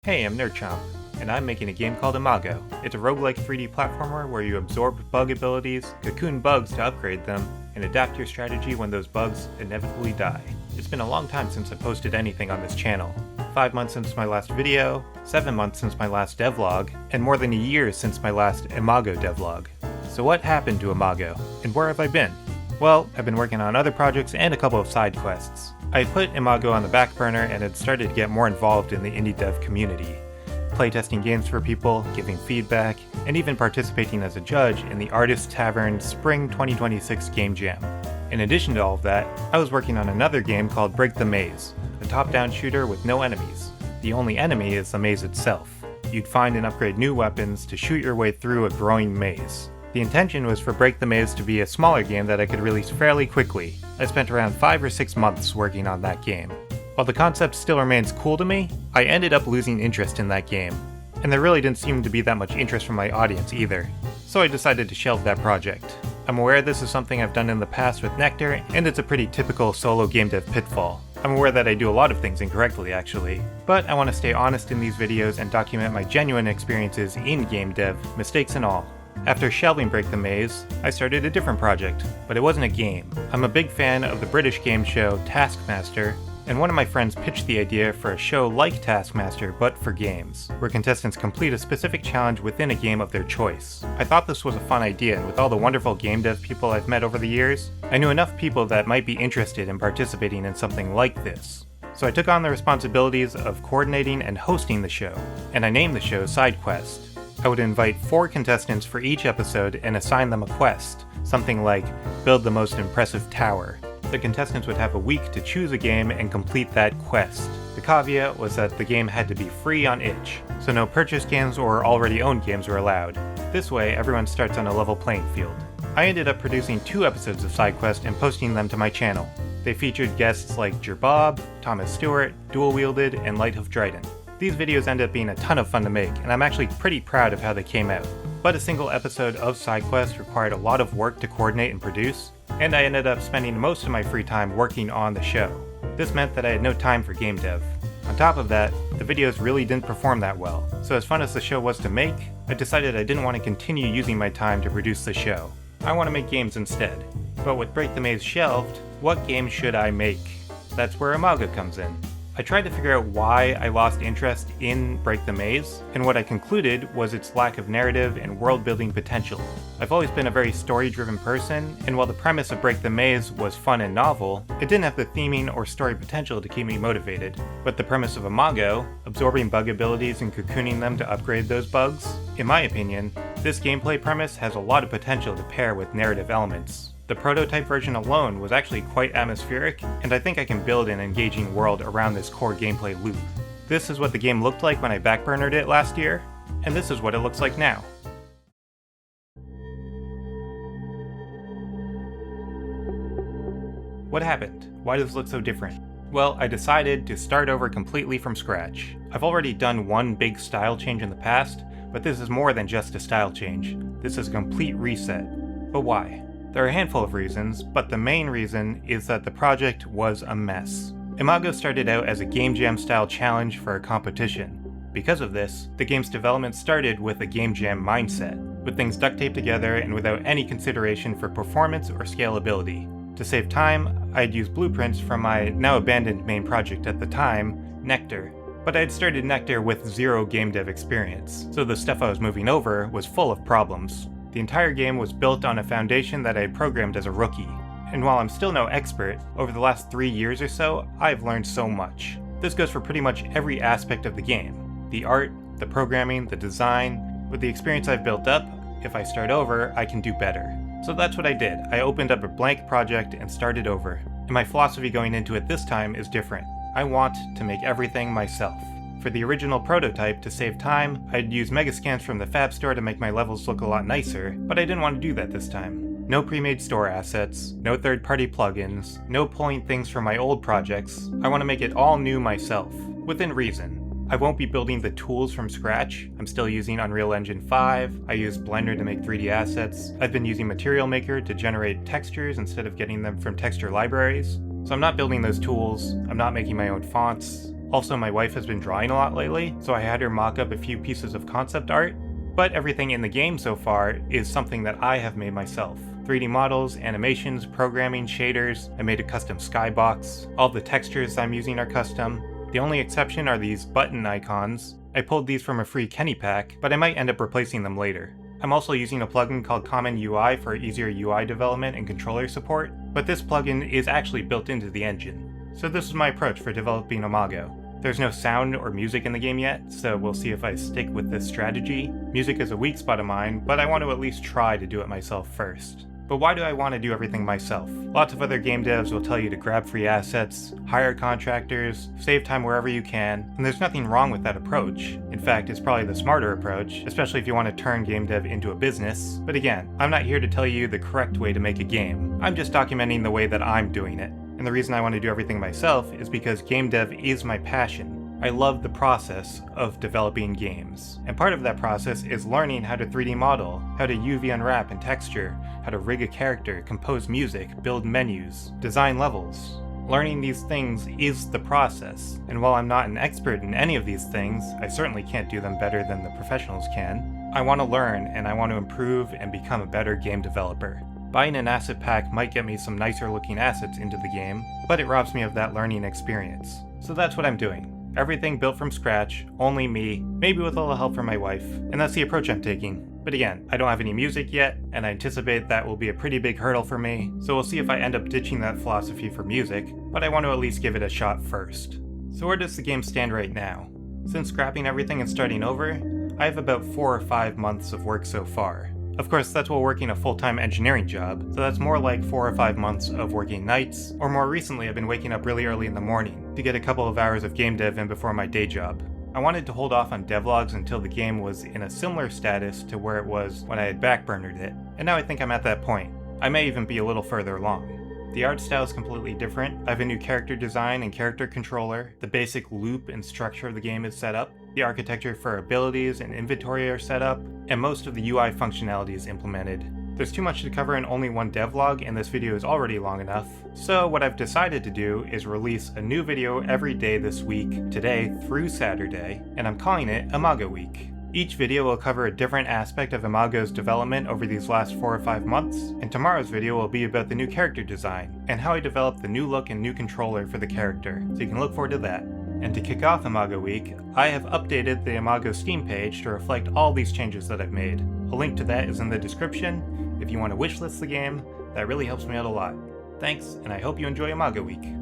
Hey, I'm NerdChomp, and I'm making a game called Imago. It's a roguelike 3D platformer where you absorb bug abilities, cocoon bugs to upgrade them, and adapt your strategy when those bugs inevitably die. It's been a long time since I posted anything on this channel. 5 months since my last video, 7 months since my last devlog, and more than a year since my last Imago devlog. So what happened to Imago, and where have I been? Well, I've been working on other projects and a couple of side quests. I put Imago on the back burner and had started to get more involved in the indie dev community, playtesting games for people, giving feedback, and even participating as a judge in the Artist's Tavern Spring 2026 Game Jam. In addition to all of that, I was working on another game called Break the Maze, a top-down shooter with no enemies. The only enemy is the maze itself. You'd find and upgrade new weapons to shoot your way through a growing maze. The intention was for Break the Maze to be a smaller game that I could release fairly quickly. I spent around 5 or 6 months working on that game. While the concept still remains cool to me, I ended up losing interest in that game. And there really didn't seem to be that much interest from my audience either. So I decided to shelve that project. I'm aware this is something I've done in the past with Nectar, and it's a pretty typical solo game dev pitfall. I'm aware that I do a lot of things incorrectly actually, but I want to stay honest in these videos and document my genuine experiences in game dev, mistakes and all. After shelving Break the Maze, I started a different project, but it wasn't a game. I'm a big fan of the British game show Taskmaster, and one of my friends pitched the idea for a show like Taskmaster but for games, where contestants complete a specific challenge within a game of their choice. I thought this was a fun idea, and with all the wonderful game dev people I've met over the years, I knew enough people that might be interested in participating in something like this. So I took on the responsibilities of coordinating and hosting the show, and I named the show Side Quest. I would invite 4 contestants for each episode and assign them a quest, something like build the most impressive tower. The contestants would have a week to choose a game and complete that quest. The caveat was that the game had to be free on itch, so no purchased games or already owned games were allowed. This way, everyone starts on a level playing field. I ended up producing 2 episodes of Side Quest and posting them to my channel. They featured guests like Jerbob, Thomas Stewart, Dual Wielded, and Light of Dryden. These videos end up being a ton of fun to make, and I'm actually pretty proud of how they came out. But a single episode of Side Quest required a lot of work to coordinate and produce, and I ended up spending most of my free time working on the show. This meant that I had no time for game dev. On top of that, the videos really didn't perform that well, so as fun as the show was to make, I decided I didn't want to continue using my time to produce the show. I want to make games instead. But with Break the Maze shelved, what game should I make? That's where Imago comes in. I tried to figure out why I lost interest in Break the Maze, and what I concluded was its lack of narrative and world-building potential. I've always been a very story-driven person, and while the premise of Break the Maze was fun and novel, it didn't have the theming or story potential to keep me motivated. But the premise of Imago, absorbing bug abilities and cocooning them to upgrade those bugs, in my opinion, this gameplay premise has a lot of potential to pair with narrative elements. The prototype version alone was actually quite atmospheric, and I think I can build an engaging world around this core gameplay loop. This is what the game looked like when I backburnered it last year, and this is what it looks like now. What happened? Why does it look so different? Well, I decided to start over completely from scratch. I've already done one big style change in the past, but this is more than just a style change. This is a complete reset. But why? There are a handful of reasons, but the main reason is that the project was a mess. Imago started out as a game jam style challenge for a competition. Because of this, the game's development started with a game jam mindset, with things duct taped together and without any consideration for performance or scalability. To save time, I'd used blueprints from my now abandoned main project at the time, Nectar. But I'd started Nectar with 0 game dev experience, so the stuff I was moving over was full of problems. The entire game was built on a foundation that I had programmed as a rookie, and while I'm still no expert, over the last 3 years or so, I've learned so much. This goes for pretty much every aspect of the game. The art, the programming, the design. With the experience I've built up, if I start over, I can do better. So that's what I did. I opened up a blank project and started over. And my philosophy going into it this time is different. I want to make everything myself. For the original prototype, to save time, I'd use megascans from the Fab Store to make my levels look a lot nicer, but I didn't want to do that this time. No pre-made store assets, no third-party plugins, no pulling things from my old projects. I want to make it all new myself, within reason. I won't be building the tools from scratch. I'm still using Unreal Engine 5, I use Blender to make 3D assets, I've been using Material Maker to generate textures instead of getting them from texture libraries. So I'm not building those tools, I'm not making my own fonts. Also, my wife has been drawing a lot lately, so I had her mock up a few pieces of concept art, but everything in the game so far is something that I have made myself. 3D models, animations, programming, shaders. I made a custom skybox. All the textures I'm using are custom. The only exception are these button icons. I pulled these from a free Kenny pack, but I might end up replacing them later. I'm also using a plugin called Common UI for easier UI development and controller support, but this plugin is actually built into the engine. So this is my approach for developing Imago. There's no sound or music in the game yet, so we'll see if I stick with this strategy. Music is a weak spot of mine, but I want to at least try to do it myself first. But why do I want to do everything myself? Lots of other game devs will tell you to grab free assets, hire contractors, save time wherever you can, and there's nothing wrong with that approach. In fact, it's probably the smarter approach, especially if you want to turn game dev into a business. But again, I'm not here to tell you the correct way to make a game. I'm just documenting the way that I'm doing it. And the reason I want to do everything myself is because game dev is my passion. I love the process of developing games. And part of that process is learning how to 3D model, how to UV unwrap and texture, how to rig a character, compose music, build menus, design levels. Learning these things is the process, and while I'm not an expert in any of these things, I certainly can't do them better than the professionals can. I want to learn, and I want to improve and become a better game developer. Buying an asset pack might get me some nicer looking assets into the game, but it robs me of that learning experience. So that's what I'm doing. Everything built from scratch, only me, maybe with a little help from my wife, and that's the approach I'm taking. But again, I don't have any music yet, and I anticipate that will be a pretty big hurdle for me, so we'll see if I end up ditching that philosophy for music, but I want to at least give it a shot first. So where does the game stand right now? Since scrapping everything and starting over, I have about 4 or 5 months of work so far. Of course, that's while working a full-time engineering job, so that's more like 4 or 5 months of working nights, or more recently I've been waking up really early in the morning to get a couple of hours of game dev in before my day job. I wanted to hold off on devlogs until the game was in a similar status to where it was when I had backburnered it, and now I think I'm at that point. I may even be a little further along. The art style is completely different. I have a new character design and character controller, the basic loop and structure of the game is set up, the architecture for abilities and inventory are set up, and most of the UI functionality is implemented. There's too much to cover in only one devlog, and this video is already long enough, so what I've decided to do is release a new video every day this week, today through Saturday, and I'm calling it Imago Week. Each video will cover a different aspect of Imago's development over these last 4 or 5 months, and tomorrow's video will be about the new character design, and how I developed the new look and new controller for the character, so you can look forward to that. And to kick off Imago Week, I have updated the Imago Steam page to reflect all these changes that I've made. A link to that is in the description. If you want to wishlist the game, that really helps me out a lot. Thanks, and I hope you enjoy Imago Week.